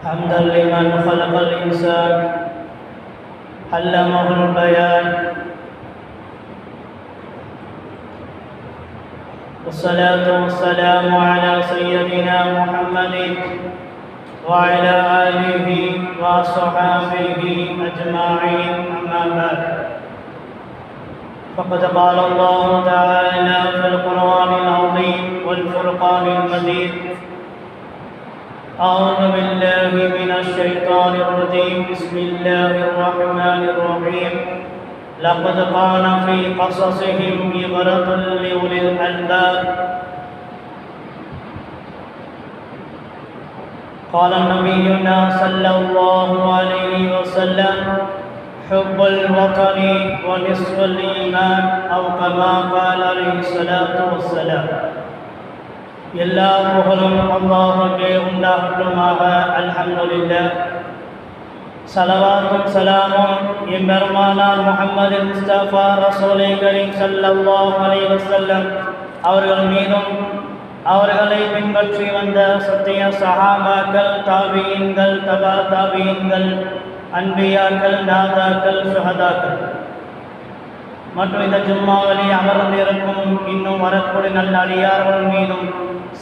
حمدا لمن خلق الإنسان علمه البيان والصلاة والسلام على سيدنا محمد وعلى آله وصحبه أجمعين أما بعد فقد قال الله تعالى في القرآن العظيم والفرقان المجيد أعوذ بالله من الشيطان الرجيم بسم الله الرحمن الرحيم لقد كان في قصصهم عبرة لأولي الألباب قال نبينا صلى الله عليه وسلم حب الوطن ونصف الإيمان أو كما قال عليه الصلاة والسلام எல்லா புகழும் அல்லாஹ்வுக்கே உண்டாகட்டுமாக. அல்ஹம்துலில்லாஹ். ஸலவாத்தும் ஸலாமும் எம்பெருமானார் முஹம்மது முஸ்தபா ரசூலே கரீம் ஸல்லல்லாஹு அலைஹி வஸல்லம் அவர்கள் மீதும் அவர்களை பின்பற்றி வந்த சத்திய சஹாபாக்கள், தாபீன்கள், தபா தாபீன்கள், அன்பியாக்கள், நாதாக்கள், சுஹதாக்கள் மற்றும் இந்த ஜும்மாவிலே அமர்ந்திருக்கும் இன்னும் வரக்கூடிய நல்ல அடியார்கள் மீதும்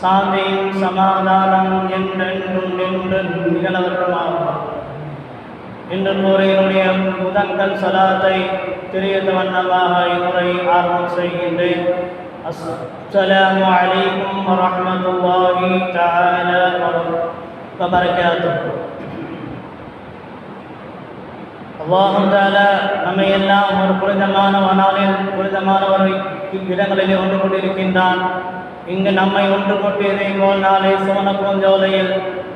சாந்தியும் சமாதானம் என்றென்றும் நின்று நிகழவற்றுமாகும். இன்று கூறியனுடைய முதன்கள் சலாத்தை தெரிவித்த வண்ணமாக இன்றை ஆரம்பம் செய்கின்றேன். அஸ்ஸலாமு அலைக்கும் வரஹ்மத்துல்லாஹி தஆலா வ பரகாத்துஹு. அல்லாஹ் தஆலா நம்மை எல்லாம் ஒரு புனிதமான நாளில் புனிதமான ஒரு இடங்களிலே ஒன்று கொண்டிருக்கின்றான். இங்கு நம்மை ஒன்று கொண்டிருந்தே போல் நாளை சுவன பூஞ்சோலையில்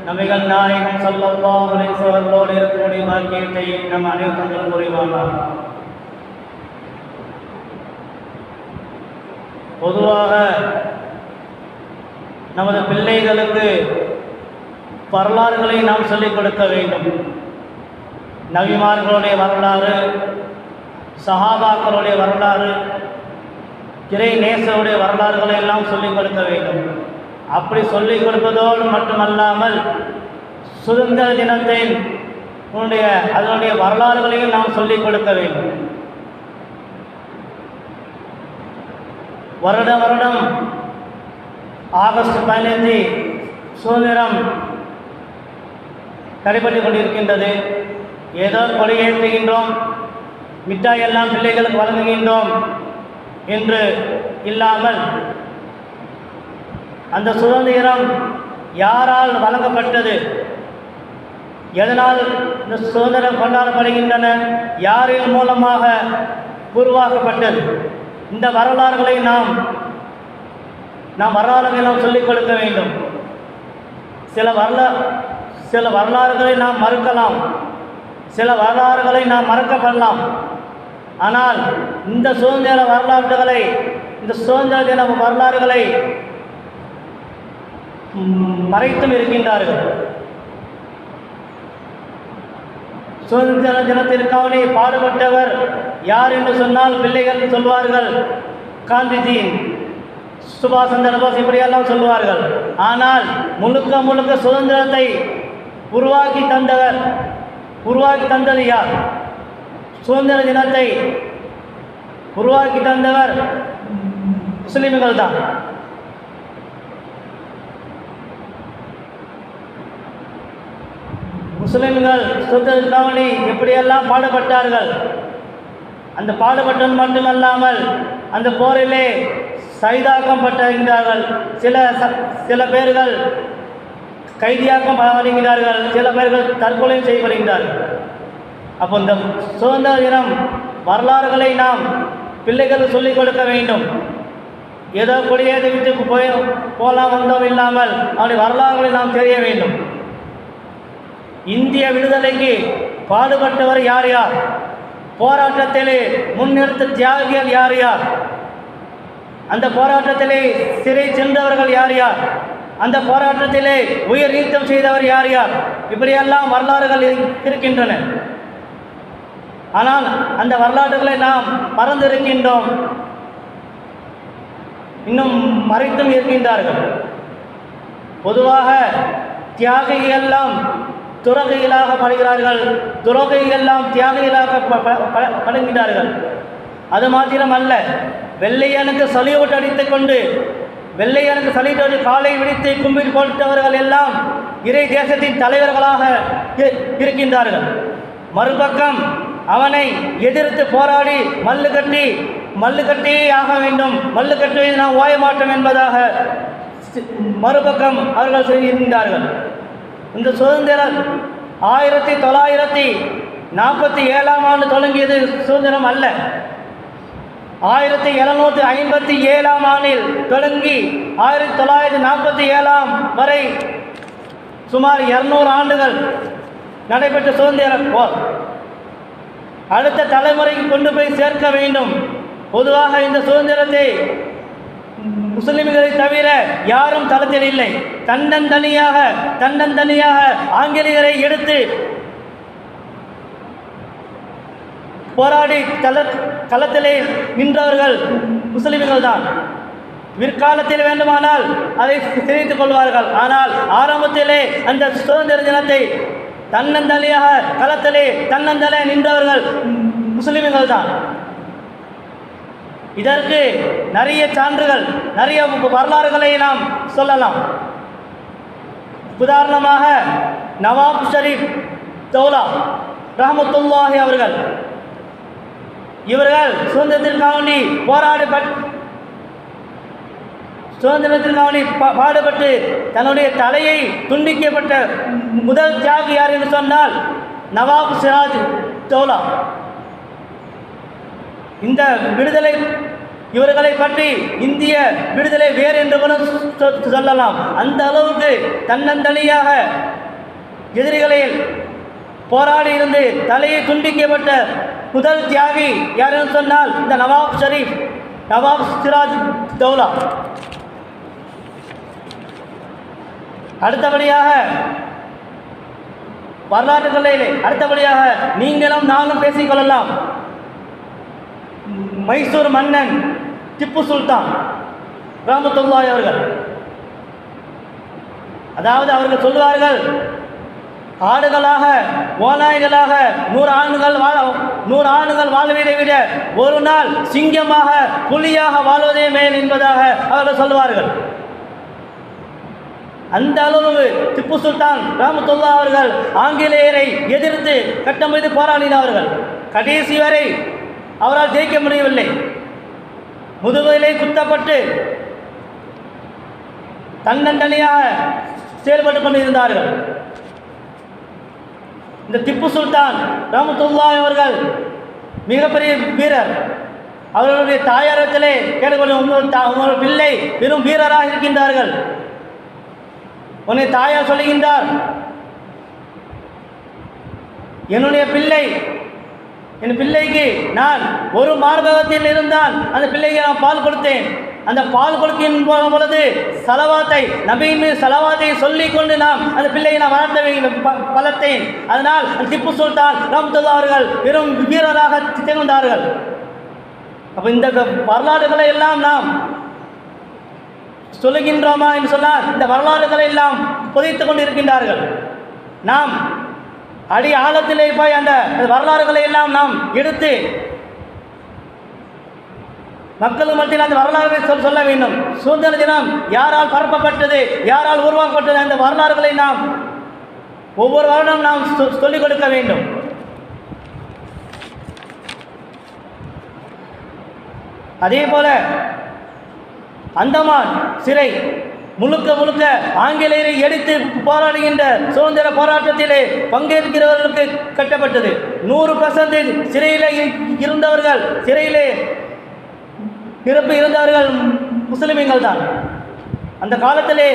நபிகள் நாயகம் ஸல்லல்லாஹு அலைஹி வஸல்லம் இருக்கக்கூடிய பாக்கியத்தை நம் அனைவரும் புரிவானார். பொதுவாக நமது பிள்ளைகளுக்கு வரலாறுகளை நாம் சொல்லிக் கொடுக்க வேண்டும். நபிமார்களுடைய வரலாறு, சஹாபாக்களுடைய வரலாறு, இறை நேசருடைய வரலாறுகளை எல்லாம் சொல்லிக் கொடுக்க வேண்டும். அப்படி சொல்லிக் கொடுப்பதோடு மட்டுமல்லாமல் சுதந்திர தினத்தின் அதனுடைய வரலாறுகளையும் நாம் சொல்லிக் கொடுக்க வேண்டும். வருடம் ஆகஸ்ட் 15 சுதந்திரம் நடைபெற்றுக் கொண்டிருக்கின்றது. ஏதோ கொடியேற்றுகின்றோம், மிட்டாய் எல்லாம் பிள்ளைகளுக்கு வழங்குகின்றோம் என்று இல்லாமல் அந்த சுதந்திரம் யாரால் வழங்கப்பட்டது, எதனால் இந்த சுதந்திரம் கொண்டாடப்படுகின்றன, யாரின் மூலமாக உருவாக்கப்பட்டது, இந்த வரலாறுகளை நாம் வரலாறுகளை சொல்லிக் கொடுக்க வேண்டும். சில வரலாறுகளை நாம் மறுக்கலாம், சில வரலாறுகளை நாம் மறக்கப்படலாம். ஆனால் இந்த சுதந்திர வரலாறுகளை, இந்த சுதந்திர தின வரலாறுகளை மறைத்தும் இருக்கின்றார்கள். சுதந்திர தினத்திற்காக பாடுபட்டவர் யார் என்று சொன்னால் பிள்ளைகள் சொல்வார்கள் காந்திஜி, சுபாஷ் சந்திர போஸ், இப்படியெல்லாம் சொல்வார்கள். ஆனால் முழுக்க சுதந்திரத்தை உருவாக்கி தந்தது யார்? சுதந்திர தினத்தை உருவாக்கி தந்தவர் முஸ்லிம்கள் தான். முஸ்லிம்கள் சுதந்திரத்திற்காக எப்படியெல்லாம் பாடுபட்டார்கள். அந்த பாடுபட்டது மட்டுமல்லாமல் அந்த போரிலே ஷஹீதாக்கப்பட்டிருக்கிறார்கள். சில பேர்கள் கைதியாக்கப்படுகிறார்கள், சில பேர்கள் தற்கொலை செய்யப்படுகிறார்கள். அப்போ இந்த சுதந்திர தினம் வரலாறுகளை நாம் பிள்ளைகளுக்கு சொல்லிக் கொடுக்க வேண்டும். ஏதோ கொடியேற்றி விட்டு போலாம் வந்தோம் இல்லாமல் அவருடைய வரலாறுகளை நாம் தெரிய வேண்டும். இந்திய விடுதலைக்கு பாடுபட்டவர் யார் யார், போராட்டத்திலே முன்னிறுத்த தியாகிகள் யார் யார், அந்த போராட்டத்திலே சிறை சென்றவர்கள் யார் யார், அந்த போராட்டத்திலே உயிர் நீத்தம் செய்தவர் யார் யார், இப்படியெல்லாம் வரலாறுகள் இருக்கின்றன. ஆனால் அந்த வரலாறுகளை நாம் மறந்திருக்கின்றோம், இன்னும் மறைத்தும் இருக்கின்றார்கள். பொதுவாக தியாகிகள் எல்லாம் துறகைகளாக படுகிறார்கள், துறகையெல்லாம் தியாகிகளாக படுகிறார்கள். அது மாத்திரமல்ல, வெள்ளையனுக்கு சல்யூட் அடித்துக் கொண்டு வெள்ளையனுக்கு சல்யூட் காலை விடித்து கும்பில் போட்டவர்கள் எல்லாம் இறை தேசத்தின் தலைவர்களாக இருக்கின்றார்கள். மறுபக்கம் அவனை எதிர்த்து போராடி மல்லு கட்டி ஆக வேண்டும், மல்லு கட்டுவதை நாம் ஓய மாட்டோம் என்பதாக மறுபக்கம் அவர்கள் செய்கின்றார்கள். இந்த சுதந்திரம் 1947ஆம் ஆண்டு தொடங்கியது சுதந்திரம் அல்ல. 1757ஆம் ஆண்டில் தொடங்கி 1947 வரை சுமார் 200 ஆண்டுகள் நடைபெற்ற சுதந்திர போர் அடுத்த தலைமுறைக்கு கொண்டு போய் சேர்க்க வேண்டும். பொதுவாக இந்த சுதந்திரத்தை முஸ்லிம்களை தவிர யாரும் தளத்தில் இல்லை. தன்னந்தனியாக ஆங்கிலேயரை எடுத்து போராடி களத்திலே நின்றவர்கள் முஸ்லிம்கள் தான். பிற்காலத்தில் வேண்டுமானால் அதை தெரிவித்துக் கொள்வார்கள். ஆனால் ஆரம்பத்திலே அந்த சுதந்திர தினத்தை தன்னந்தனியாக களத்திலே நின்றவர்கள் முஸ்லிம்கள் தான். இதற்கு நிறைய சான்றுகள், நிறைய வரலாறுகளை நாம் சொல்லலாம். உதாரணமாக நவாப் ஷரீப் தௌலா ரஹ்மத்துல்லாஹி அவர்கள், இவர்கள் சுதந்திரத்திற்காக பாடுபட்டு தன்னுடைய தலையை துண்டிக்கப்பட்ட முதல் தியாகி யார் என்று சொன்னால் நவாப் சிராஜ் தௌலா. இந்த விடுதலை இவர்களை பற்றி இந்திய விடுதலை வேறு என்று கூட சொல்லலாம். அந்த அளவுக்கு தன்னந்தனியாக எதிரிகளை போராடி இருந்து தலையை துண்டிக்கப்பட்ட முதல் தியாகி யார் என்று சொன்னால் இந்த நவாப் சிராஜ் தௌலா. அடுத்தபடியாக நீங்களும் நானும் பேசிக்கொள்ளலாம். மைசூர் மன்னன் திப்பு சுல்தான் ரஹ்மத்துல்லாஹி அவர்கள், அதாவது அவர்கள் சொல்வார்கள், ஆடுகளாக ஓநாய்களாக 100 ஆண்டுகள் வாழ்வதை விட ஒரு நாள் சிங்கமாக புலியாக வாழ்வதே மேல் என்பதாக அவர்கள் சொல்வார்கள். அந்த அளவு திப்பு சுல்தான் ரஹ்மத்துல்லாஹி அவர்கள் ஆங்கிலேயரை எதிர்த்து கட்டமைத்து போராடினார்கள். கடைசி வரை அவரால் ஜெயிக்க முடியவில்லை. முதுகிலே குத்தப்பட்டு தன்னந்தனியாக செயல்பட்டு கொண்டிருந்தார்கள். இந்த திப்பு சுல்தான் ரஹ்மத்துல்லாஹி அவர்கள் மிகப்பெரிய வீரர். அவர்களுடைய தாயாரத்திலே கேட்டுக்கொள்ளும், உங்கள் பிள்ளை பெரும் வீரராக இருக்கின்றார்கள். உன்னை தாயார் சொல்லுகின்றார், என் பிள்ளைக்கு நான் ஒரு மார்பகத்தில் இருந்தால் அந்த பிள்ளைக்கு நான் பால் கொடுத்தேன். அந்த பால் கொடுக்கின்ற பொழுது சலவாத்தை நபியின் மீது சலவாத்தை சொல்லிக்கொண்டு நாம் அந்த பிள்ளையை நான் வளர்த்தேன். அதனால் திப்பு சுல்தான் ரஹ்மத்துல்லாஹி அவர்கள் பெரும் வீரராக திகழ்ந்தார்கள். அப்போ இந்த வரலாறுகளை எல்லாம் நாம் சொல்லுகின்றோமா என்று சொன்னால் இந்த வரலாறுகளை எல்லாம் புதைத்துக் கொண்டிருக்கின்றார்கள். நாம் அடி ஆழத்திலே போய் அந்த வரலாறுகளை எல்லாம் நாம் எடுத்து மக்கள் மத்தியில் அந்த வரலாறுகளை சொல்ல வேண்டும். சுதந்திர தினம் யாரால் பரப்பப்பட்டது, யாரால் உருவாக்கப்பட்டது, அந்த வரலாறுகளை நாம் ஒவ்வொரு வருடம் நாம் சொல்லிக் கொடுக்க வேண்டும். அதே போல அந்தமான் சிறை முழுக்க ஆங்கிலேயரை எடுத்து போராடுகின்ற சுதந்திர போராட்டத்திலே பங்கேற்கிறவர்களுக்கு கட்டப்பட்டது. 100% சிறையிலே நிரப்பி இருந்தவர்கள் முஸ்லிம்கள் தான். அந்த காலத்திலே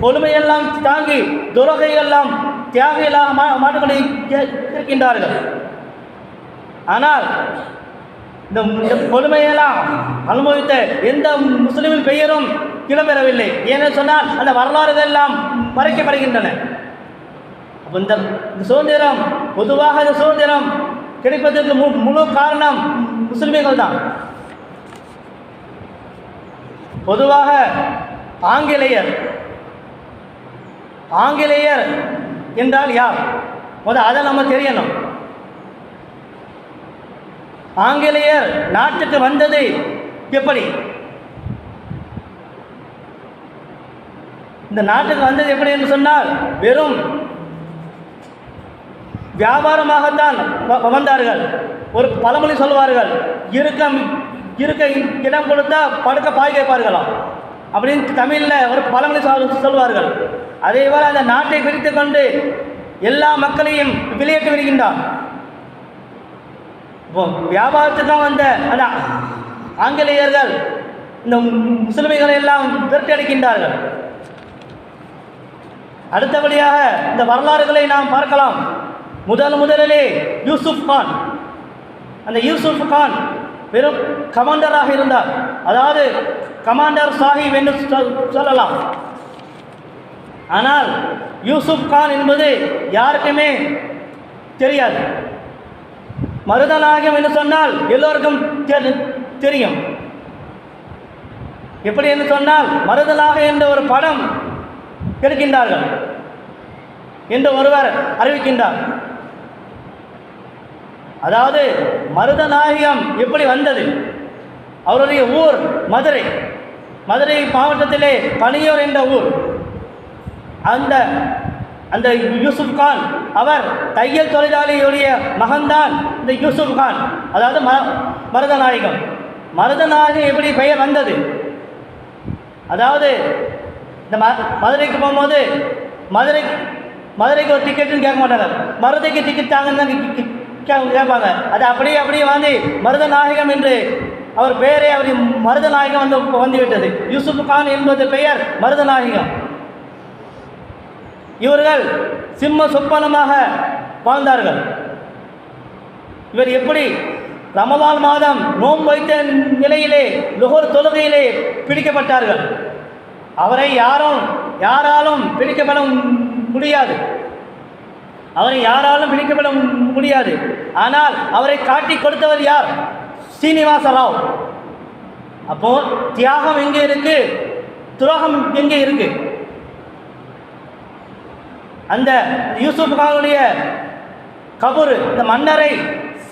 கொடுமையெல்லாம் தாங்கி துரோகையெல்லாம் தியாகிகளாக மாற்றிக்கொண்டு இருக்கின்றார்கள். ஆனால் இந்த கொடுமையெல்லாம் அனுபவித்த எந்த முஸ்லிமின் பெயரும் இடம்பெறவில்லை. ஏனென்று சொன்னால் அந்த வரலாறுகள் எல்லாம் மறைக்கப்படுகின்றன. அப்போ இந்த சுதந்திரம், பொதுவாக இந்த சுதந்திரம் கிடைப்பதற்கு முழு காரணம் முஸ்லிம்கள் தான். பொதுவாக ஆங்கிலேயர் என்றால் யார்? அதை நம்ம தெரியணும். ஆங்கிலேயர் நாட்டுக்கு வந்தது எப்படி? இந்த நாட்டுக்கு வந்தது எப்படி என்று சொன்னால் வெறும் வியாபாரமாகத்தான் வந்தார்கள். ஒரு பழமொழி சொல்வார்கள், இருக்க இடம் கொடுத்தா படுக்க பாய் கேட்பார்களாம் அப்படின்னு தமிழில் ஒரு பழமொழி சொல்வார்கள். அதே போல் அந்த நாட்டை பிரித்து கொண்டு எல்லா மக்களையும் வெளியேற்றி வருகின்றார். வியாபாரத்துக்காக வந்த அந்த ஆங்கிலேயர்கள் இந்த முஸ்லிம்களை எல்லாம் விரட்டி அடிக்கின்றார்கள். அடுத்தபடியாக இந்த வரலாறுகளை நாம் பார்க்கலாம். முதலிலே யூசுப் கான். அந்த யூசுப் கான் வெறும் கமாண்டராக இருந்தார். அதாவது கமாண்டர் சாஹிப் என்று சொல்லலாம். ஆனால் யூசுப் கான் என்பது யாருக்குமே தெரியாது. மருதநாயகம் என்று சொன்னால் எல்லோருக்கும் தெரியும். எப்படி என்று சொன்னால் மருதநாயகம் என்ற ஒரு படம் எடுக்கின்றார்கள் என்று ஒருவர் அறிவிக்கின்றார். அதாவது மருதநாயகம் எப்படி வந்தது? அவருடைய ஊர் மதுரை. மதுரை மாவட்டத்திலே பனியூர் என்ற ஊர். அந்த யூசுப் கான் அவர் தையல் தொழிலாளியுடைய மகன்தான் இந்த யூசுப் கான். அதாவது மருதநாயகம். மருதநாயகம் எப்படி பெயர் வந்தது? அதாவது இந்த மதுரைக்கு போகும்போது மதுரைக்கு ஒரு டிக்கெட்டுன்னு கேட்க மாட்டாங்க. மருதைக்கு டிக்கெட் தாங்கன்னு கேட்பாங்க. அது அப்படியே வந்து மருதநாயகம் என்று அவர் பெயரே அவர் மருதநாயகம் வந்துவிட்டது. யூசுப் கான் என்பது பெயர் மருதநாயகம். இவர்கள் சிம்ம சொப்பனமாக வாழ்ந்தார்கள். இவர் எப்படி ரமலான் மாதம் நோன்பு வைத்த நிலையிலே லுஹர் தொழுகையிலே பிடிக்கப்பட்டார்கள். அவரை யாராலும் பிடிக்கப்பட முடியாது. ஆனால் அவரை காட்டி கொடுத்தவர் யார்? சீனிவாச ராவ். அப்போ தியாகம் எங்கே இருக்கு, துரோகம் எங்கே இருக்கு? அந்த யூசுப் கானுடைய கபூர் இந்த மன்னரை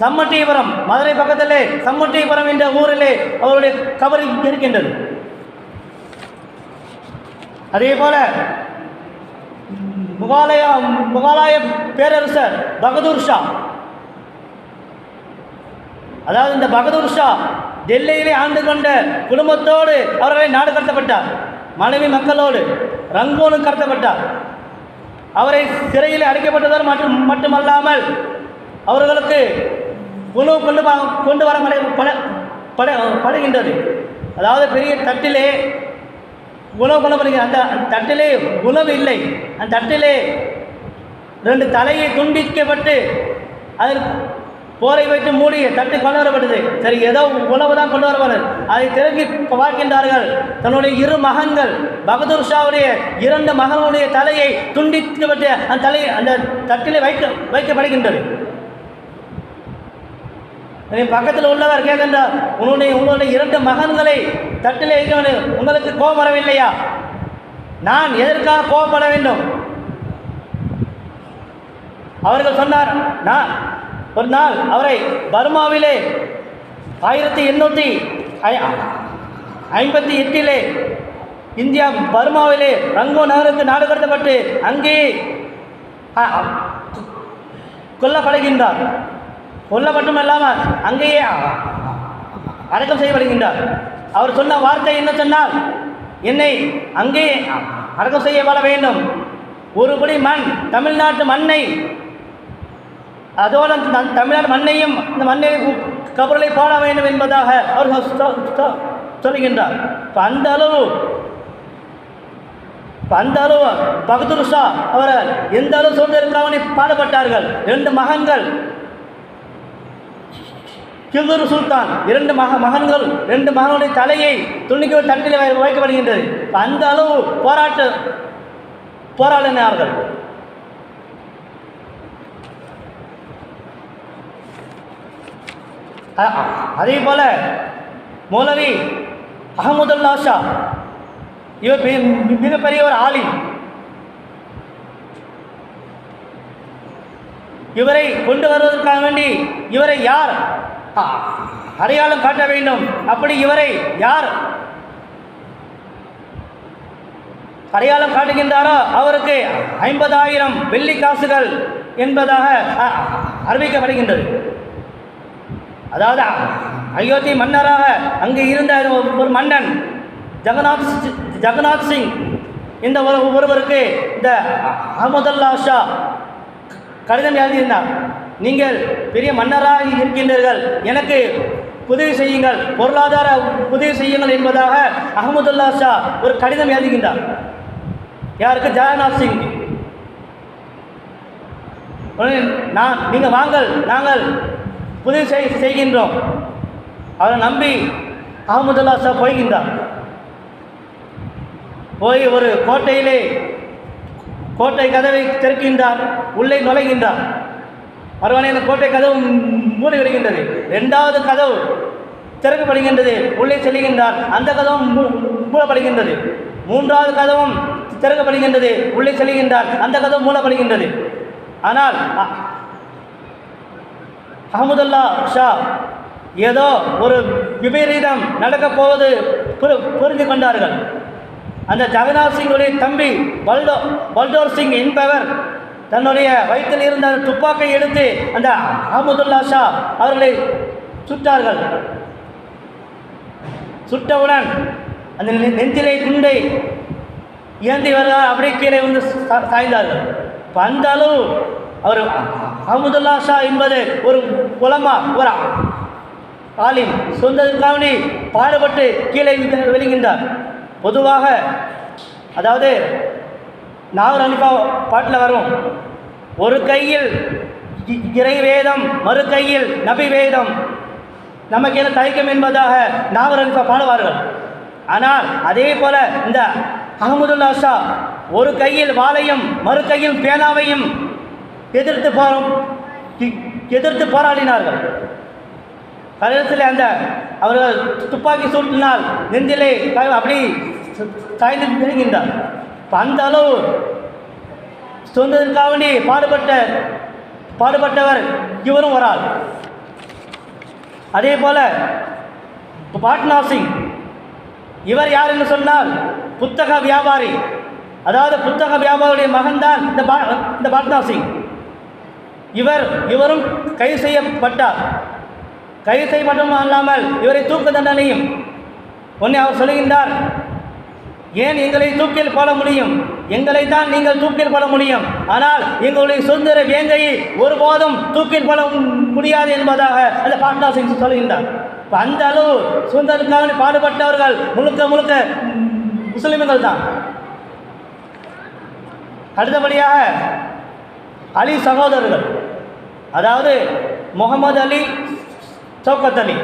சம்மட்டிபுரம், மதுரை பக்கத்திலே சம்மட்டிபுரம் என்ற ஊரிலே அவருடைய கபர் இருக்கின்றது. அதே போல முகலாய பேரரசர் பகதூர் ஷா. அதாவது இந்த பகதூர் ஷா டெல்லியிலே ஆண்டு கொண்ட குடும்பத்தோடு அவர்களை நாடு கடத்தப்பட்டார். மனைவி மக்களோடு ரங்கூனுக்கு கடத்தப்பட்டார். அவரை சிறையில் அடைக்கப்பட்டதோடு மட்டுமல்லாமல் அவர்களுக்கு உணவு கொண்டு வரப்படுகின்றது. அதாவது பெரிய தட்டிலே உணவு கொள்ளப்படுகிறது. அந்த தட்டிலே உணவு இல்லை. அந்த தட்டிலே 2 தலையை துண்டிக்கப்பட்டு அதில் போரை வைத்து மூடி தட்டு கொண்டு வரப்பட்டது. சரி, ஏதோ உணவு தான் கொண்டு வரப்படுது. அதை திரும்பி பார்க்கின்றார்கள். தன்னுடைய 2 மகன்கள் பகதூர் ஷாவுடைய 2 மகனுடைய தலையை துண்டிக்கப்பட்டு அந்த தலையை அந்த தட்டிலே வைக்கப்படுகின்றது. பக்கத்தில் உள்ளவர் கேட்கின்றார், உன்னுடைய 2 மகன்களை தட்டிலே வைக்க உங்களுக்கு கோபம் வரவில்லையா? நான் எதற்காக கோபப்பட வேண்டும்? அவர்கள் சொன்னார், நான் ஒரு நாள் அவரை பர்மாவிலே 1858 இந்தியா பர்மாவிலே ரங்கூன் நகருக்கு நாடு கடத்தப்பட்டு அங்கே கொல்லப்படுகின்றார். கொல்ல மட்டுமல்லாமல் அங்கேயே அடக்கம் செய்யப்படுகின்றார். அவர் சொன்ன வார்த்தை என்ன சொன்னால், என்னை அங்கே அடக்கம் செய்யப்பட வேண்டும். ஒரு படி மண், தமிழ்நாட்டு மண்ணை, அதோடு தமிழ்நாடு மண்ணையும் இந்த மண்ணை கபர்களை போட வேண்டும் என்பதாக அவர் சொல்லுகின்றார். அந்த அளவு பகதூர் ஷா அவர்கள் எந்த அளவு சுதந்திரக்காக பாடுபட்டார்கள். 2 மகன்கள் கில்தூர் சுல்தான் 2 மகன்கள் 2 மகனுடைய தலையை துணிக்க தட்டில் வைக்கப்படுகின்றது. அந்த அளவு போராடினார்கள். அதே போல மௌலவி அஹமதுல்லா ஷா, இவர் மிகப்பெரிய ஒரு ஆலிம். இவரை கொண்டு வருவதற்காக வேண்டி இவரை யார் அடையாளம் காட்ட வேண்டும். அப்படி இவரை யார் அடையாளம் காட்டுகின்றாரோ அவருக்கு 50,000 வெள்ளி காசுகள் என்பதாக அறிவிக்கப்படுகின்றது. அதாவது அயோத்தி மன்னராக அங்கு இருந்த ஒரு மன்னன் ஜகநாத் சிங் இந்த ஒருவருக்கு இந்த அஹமதுல்லா ஷா கடிதம் எழுதியிருந்தார். நீங்கள் பெரிய மன்னராக இருக்கின்றீர்கள், எனக்கு உதவி செய்யுங்கள், பொருளாதார உதவி செய்யுங்கள் என்பதாக அஹமதுல்லா ஷா ஒரு கடிதம் எழுதுகின்றார். யாருக்கு? ஜகநாத் சிங். நீங்கள் வாங்கள், நாங்கள் உதவி செய்கின்றோம். அவரை நம்பி அஹமதுல்லா ஷா போய்கின்றார். போய் ஒரு கோட்டை கதவை திறக்கின்றார், உள்ளே நுழைகின்றார். மறுபடியும் கோட்டை கதவு மூடி விடுகின்றது. 2வது கதவு திறக்கப்படுகின்றது, உள்ளே செல்கின்றார். அந்த கதவும் மூடப்படுகின்றது. 3வது கதவும் திறக்கப்படுகின்றது, உள்ளே செல்கின்றார். அந்த கதவு மூடப்படுகின்றது. ஆனால் அஹமதுல்லா ஷா ஏதோ ஒரு விபரீதம் நடக்கப் போவது புரிந்து கொண்டார்கள். அந்த ஜகநாத் சிங்குடைய தம்பி பல்டோர் சிங் என்பவர் தன்னுடைய வயிற்றில் இருந்த துப்பாக்கை எடுத்து அந்த அஹமதுல்லா ஷா அவர்களை சுட்டார்கள். சுட்டவுடன் அந்த நெஞ்சிலை குண்டை ஏந்தி வருகிறார், அப்படியே கீழே வந்து சாய்ந்தார்கள். அந்த அளவு அவர் அஹமதுல்லா ஷா என்பது ஒரு உலமா, ஒரு ஆலிம், சொந்தக்காவணி பாடுபட்டு கீழே வெளிகின்றார். பொதுவாக அதாவது நாகூர் ஹனீஃபா பாட்டில் வரும், ஒரு கையில் இறை வேதம், மறு கையில் நபி வேதம், நமக்கு என்ன தயக்கம் என்பதாக நாகூர் ஹனீஃபா பாடுவார்கள். ஆனால் அதே போல இந்த அஹமதுல்லா ஷா ஒரு கையில் வாளையும் மறு கையில் பேனாவையும் எதிர்த்து போராடினார்கள். கடைசியில் அந்த அவர்கள் துப்பாக்கி சூட்டினால் நெஞ்சிலே அப்படி சாய்ந்து விழுகின்றார். அந்த அளவு சொந்தத்திற்காக பாடுபட்டவர் இவரும் ஒரு ஆள். அதே போல பாட்னா சிங், இவர் யார் என்று சொன்னால் புத்தக வியாபாரி. அதாவது புத்தக வியாபாரியுடைய மகன்தான் இந்த பாட்னா சிங். இவரும் கைது செய்யப்பட்டார். கைது செய்யப்பட்டும் அல்லாமல் இவரை தூக்கு தண்டனையும் ஒன்று அவர் சொல்லுகின்றார், ஏன் எங்களை தூக்கில் போட முடியும், எங்களை தான் நீங்கள் தூக்கில் போட முடியும், ஆனால் எங்களுடைய சுதந்திர வேங்கையை ஒருபோதும் தூக்கில் போட முடியாது என்பதாக அந்த பாட்னா சிங் சொல்லுகின்றார். அந்த அளவு சுதந்திரத்துக்காக பாடுபட்டவர்கள் முழுக்க முஸ்லிம்கள் தான். அடுத்தபடியாக அலி சகோதரர்கள், அதாவது முகமது அலி, சௌகத் அலி.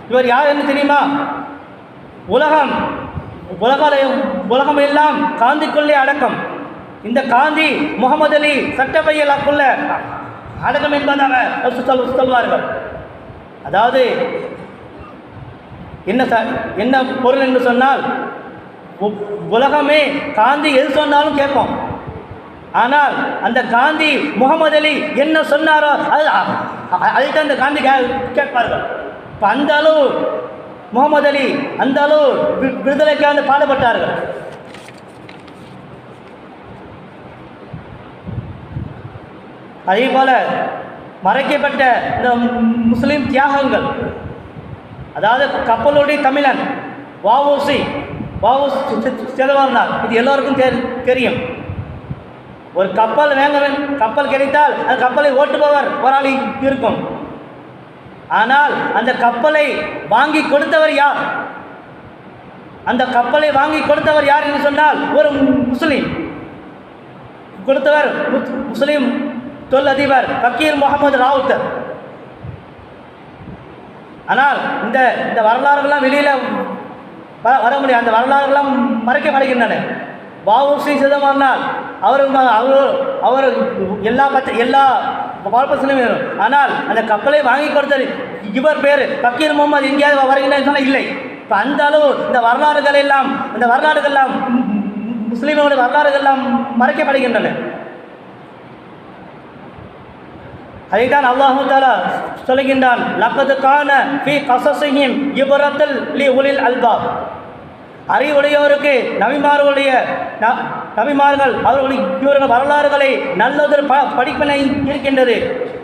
இவர் யார் என்று தெரியுமா? உலகம் எல்லாம் காந்திக்குள்ளே அடக்கம். இந்த காந்தி முகமது அலி சட்டப்பையலுக்குள்ள அடக்கம் என்பதாக சொல்வார்கள். அதாவது என்ன பொருள் என்று சொன்னால், உலகமே காந்தி எது சொன்னாலும் கேட்போம். ஆனால் அந்த காந்தி முகமது அலி என்ன சொன்னாரோ அதைத்தான் அந்த காந்தி கேட்பார்கள். இப்போ அந்த அளவு முகமது அலி அந்த அளவு விடுதலைக்காக பாடுபட்டார்கள். அதே போல மறைக்கப்பட்ட இந்த முஸ்லிம் தியாகங்கள், அதாவது கப்பலுடைய தமிழன் வஉசி சிதம்பரனார், இது எல்லோருக்கும் தெரியும். ஒரு கப்பல் கப்பல் கிடைத்தால் அந்த கப்பலை ஓட்டுபவர் ஒரு ஆள் இருக்கும். ஆனால் அந்த கப்பலை வாங்கி கொடுத்தவர் யார்? அந்த கப்பலை வாங்கி கொடுத்தவர் யார் என்று சொன்னால் ஒரு முஸ்லீம். கொடுத்தவர் முஸ்லீம் தொழிலதிபர் ஃபக்கீர் முகமது ராவுத்தர். ஆனால் இந்த வரலாறுகள்லாம் வெளியில் வர முடியாது. அந்த வரலாறுகள்லாம் மறைக்கப்படுகின்றன. வஉசி சிதம்பரனார் அவர் எல்லா வாழ்ப்பசிலும் வேணும். ஆனால் அந்த கப்பலை வாங்கி கொடுத்தது இவர் பேர் ஃபக்கீர் முகமது எங்கேயாவது வருகின்றன்னு சொன்னால் இல்லை. இப்போ அந்த அளவு இந்த வரலாறுகள்லாம் முஸ்லீம்களுடைய வரலாறுகள்லாம் மறைக்கப்படுகின்றன. அதைத்தான் அல்லாஹு தஆலா சொல்கின்றான், லக்கது கான ஃபீ கஸஸிஹிம் இப்ரத்துல் லி உலில் அல்பாப். அறிவுடையோருக்கு நபிமார்கள் அவர்களுடைய வரலாறுகளை நல்லதொரு படிப்பினை இருக்கின்றது.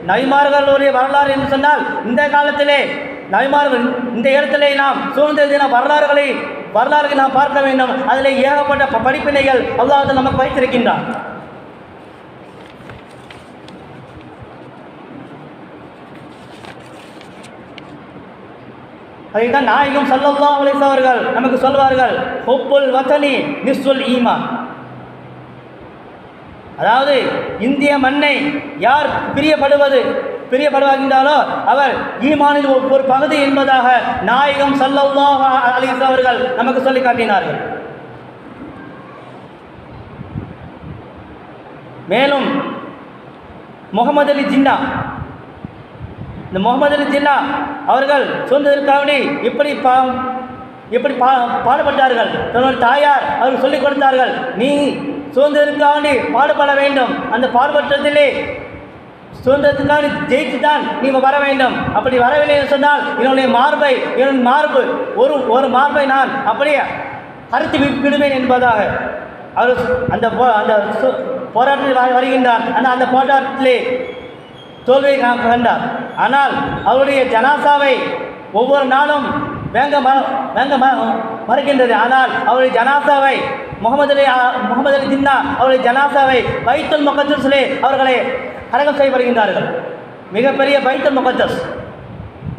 நபிமார்களுடைய வரலாறு என்று சொன்னால், இந்த காலத்திலே நபிமார்கள் இந்த இடத்திலே நாம் சுதந்திர தின வரலாறுகளை நாம் பார்க்க வேண்டும். அதில் ஏகப்பட்ட படிப்பினைகள் அல்லாஹ் நமக்கு வைத்திருக்கின்றான். அதைத்தான் நாயகம் ஸல்லல்லாஹு அலைஹி வஸல்லம் அவர்கள் நமக்கு சொல்வார்கள், ஹுப்புல் வதனி நிஸ்ஃபுல் ஈமான். அதாவது இந்திய மண்ணை யார் பிரியப்படுவார்களோ அவர் ஈமானில் ஒரு பகுதி என்பதாக நாயகம் ஸல்லல்லாஹு அலைஹி வஸல்லம் அவர்கள் நமக்கு சொல்லி காட்டினார்கள். மேலும் முகமது அலி ஜின்னா, இந்த முகமது அலி ஜின்னா அவர்கள் சுதந்திரக்காக எப்படி பாடுபட்டார்கள். தன்னுடைய தாயார் அவர்கள் சொல்லிக் கொடுத்தார்கள், நீ சுதந்திரக்காக பாடுபட வேண்டும். அந்த பாடுபட்டதிலே சுதந்திரத்துக்காக ஜெயித்து தான் நீ வர வேண்டும். அப்படி வரவில்லை என்று சொன்னால் என்னுடைய மார்பு ஒரு மார்பை நான் அப்படியே அறுத்து விடுவேன் என்பதாக அவர் அந்த போராட்டத்தில் வருகின்றார். அந்த போராட்டத்திலே தோல்வியை கண்டார். ஆனால் அவருடைய ஜனாசாவை ஒவ்வொரு நாளும் வேங்க மறுக்கின்றது. ஆனால் அவருடைய ஜனாசாவை முகமது அலி ஜின்னா அவருடைய ஜனாசாவை பைத்துல் முகத்தஸிலே அவர்களை அடக்கம் செய்யப்படுகின்றார்கள். மிகப்பெரிய பைத்துல் முகத்தஸ்.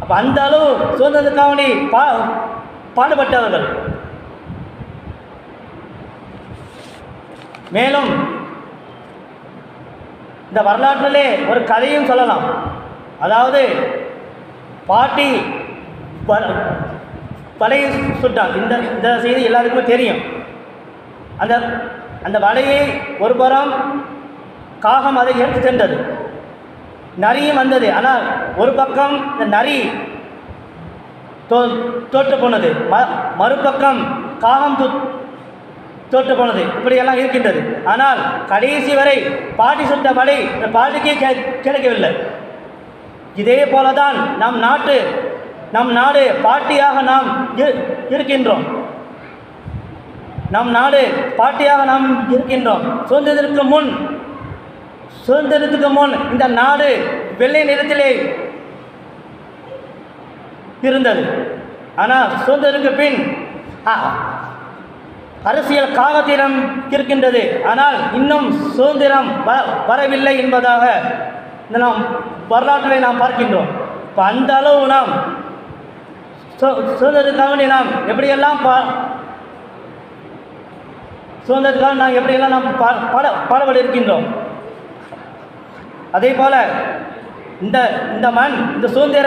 அப்போ அந்த அளவு சுதந்திரத்துக்காக பாடுபட்டவர்கள். மேலும் இந்த வரலாற்றிலே ஒரு கதையும் சொல்லலாம். அதாவது பாட்டி வலையை சுட்டான். இந்த செய்தி எல்லாருக்குமே தெரியும். அந்த வலையை ஒரு புறம் காகம் அதை எடுத்து சென்றது, நரியும் வந்தது. ஆனால் ஒரு பக்கம் இந்த நரி தோற்று போனது, மறுபக்கம் காகம் தோற்று போனது. இப்படியெல்லாம் இருக்கின்றது. ஆனால் கடைசி வரை பாட்டி சுட்ட வலை பாட்டிக்கே கிடைக்கவில்லை. இதே போலதான் நம் நாடு பாட்டியாக நாம் இருக்கின்றோம். நம் நாடு பாட்டியாக நாம் இருக்கின்றோம். சுதந்திரத்துக்கு முன் இந்த நாடு வெள்ளை நிறத்திலே இருந்தது. ஆனால் சுதந்திரத்துக்கு பின் அரசியல் காகத்திடம் இருக்கின்றது. ஆனால் இன்னும் சுதந்திரம் வரவில்லை என்பதாக நாம் வரலாற்றை நாம் பார்க்கின்றோம். இப்போ அந்த அளவு நாம் சுதந்திரத்துக்காக நாம் எப்படியெல்லாம் சுதந்திரத்துக்காக நாம் எப்படியெல்லாம் நாம் பாடுபட இருக்கின்றோம். அதே போல இந்த மண், இந்த சுதந்திர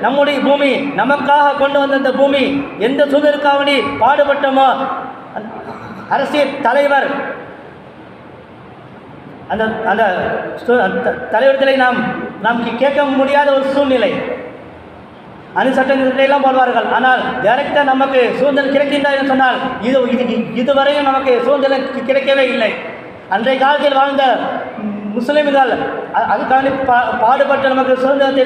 நம்முடைய பூமி, நமக்காக கொண்டு வந்த இந்த பூமி, எந்த சுதந்திரக்காக பாடுபட்டோமோ அரசியல் தலைவர் அந்த தலைவர்களை நாம் கேட்க முடியாத ஒரு சூழ்நிலை. சட்டங்களையெல்லாம் போடுவார்கள். ஆனால் டைரக்டாக நமக்கு சுதந்திரம் கிடைக்கின்றார் என்று சொன்னால் இதுவரையும் நமக்கு சுதந்திரம் கிடைக்கவே இல்லை. அன்றைய காலத்தில் வாழ்ந்த முஸ்லிம்கள் அதுக்காக பாடுபட்டு நமக்கு சுதந்திரத்தை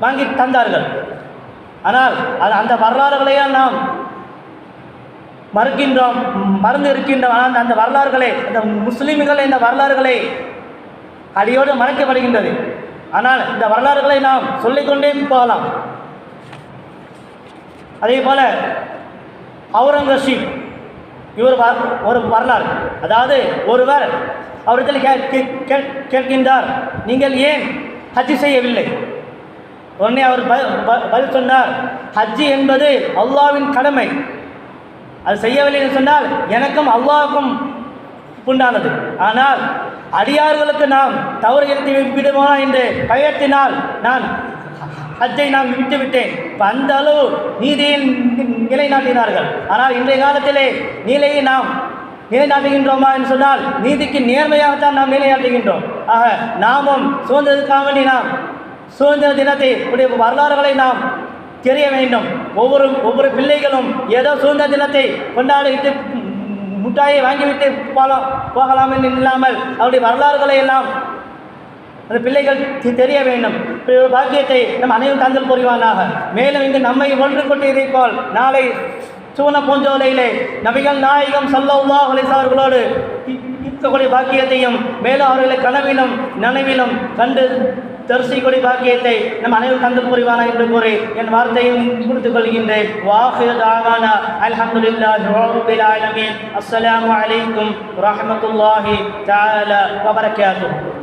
வாங்கி தந்தார்கள். ஆனால் அந்த வரலாறுகளையும் நாம் மறந்து இருக்கின்றோம். ஆனால் அந்த வரலாறுகளை, அந்த முஸ்லிம்கள் இந்த வரலாறுகளை அடியோடு மறைக்கப்படுகின்றது. ஆனால் இந்த வரலாறுகளை நாம் சொல்லிக்கொண்டே போகலாம். அதே போல அவுரங்கசீப் இவர் ஒரு வரலாறு. அதாவது ஒருவர் அவரிடத்தில் கேட்கின்றார், நீங்கள் ஏன் ஹஜ் செய்யவில்லை? உடனே அவர் பதில் சொன்னார், ஹஜ் என்பது அல்லாஹ்வின் கடமை. அது செய்யவில்லை என்று சொன்னால் எனக்கும் அல்லாஹ்வுக்கும் உண்டானது. ஆனால் அடியார்களுக்கு நாம் தவறு இழுத்து விடுவோமா என்று பயத்தினால் நான் ஹஜ்ஜை நாம் விட்டுவிட்டேன். இப்போ அந்த அளவு நீதியை நிலைநாட்டினார்கள். ஆனால் இன்றைய காலத்திலே நீதியை நாம் நிலைநாட்டுகின்றோமா என்று சொன்னால் நீதிக்கு நேர்மையாகத்தான் நாம் நிலைநாட்டுகின்றோம். ஆக நாமும் சுதந்திரத்துக்காக வேண்டி நாம் சுதந்திர தினத்தை உடைய வரலாறுகளை நாம் தெரிய வேண்டும். ஒவ்வொரு பிள்ளைகளும் ஏதோ சுதந்திர தினத்தை கொண்டாடிவிட்டு முட்டாயை வாங்கிவிட்டு போகலாம் என்று இல்லாமல் அவருடைய வரலாறுகளை எல்லாம் அந்த பிள்ளைகள் தெரிய வேண்டும். பாக்கியத்தை நம் அனைவரும் தந்தல் புரிவானாக. மேலும் இங்கு நம்மை ஒன்று கொண்டிருப்போல் நாளை சூன பூஞ்சோலையிலே நபிகள் நாயகம் ஸல்லல்லாஹு அலைஹி வஸல்லம் அவர்களோடு இருக்கக்கூடிய பாக்கியத்தையும் மேலும் அவர்களை கனவிலும் நனவிலும் கண்டு தரிசிக்கூடிய பாக்கியத்தை நம் அனைவரும் தந்தல் புரிவானா என்று கூறி என் வார்த்தையும் கொடுத்துக் கொள்கின்றேன். வாஹிரு தஅவானா அல்ஹம்துலில்லாஹி ரப்பில் ஆலமீன். அஸ்ஸலாமு அலைக்கும் வரஹ்மத்துல்லாஹி தஆலா வ பரகாத்துஹு.